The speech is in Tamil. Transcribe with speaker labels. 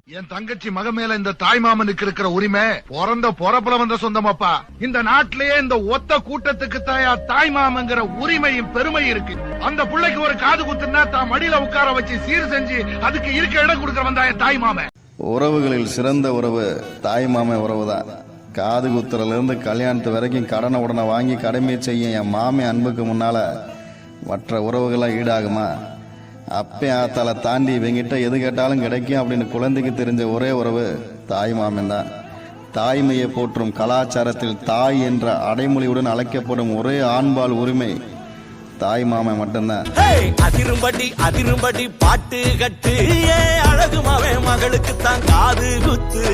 Speaker 1: என் தங்கச்சி மக மேல இந்த தாய் மாமனுக்கு இருக்கிற உரிமை பிறந்த பொறப்புல வந்த சொந்தமாப்பா. இந்த நாட்டிலேயே இந்த ஒத்த கூட்டத்துக்கு தாய் மாமங்கிற உரிமையும் பெருமை இருக்கு. அந்த பிள்ளைக்கு ஒரு காது குத்துனா தான் மடியில உட்கார வச்சு சீர் செஞ்சு அதுக்கு இருக்க இடம் கொடுக்க வந்தா என் தாய் மாமன்.
Speaker 2: உறவுகளில் சிறந்த உறவு தாய் மாமன் உறவு தான். காது குத்துறதுல இருந்து கல்யாணத்து வரைக்கும் கடனை உடனே வாங்கி கடமை செய்ய என் மாமன் அன்புக்கு முன்னால மற்ற உறவுகள்லாம் ஈடாகுமா? அப்பே ஆத்தால தாண்டி இவங்கிட்ட எது கேட்டாலும் கிடைக்கும் அப்படின்னு குழந்தைக்கு தெரிஞ்ச ஒரே உறவு தாய் மாமன் தான். தாய்மையை போற்றும் கலாச்சாரத்தில் தாய் என்ற அடைமொழியுடன் அழைக்கப்படும் ஒரே ஆண்பால் உரிமை தாய் மாமன் மட்டும்தான்.
Speaker 3: அதிரும்படி பாட்டு கட்டு அழகு மாவே மகளுக்கு தான் காது குத்து.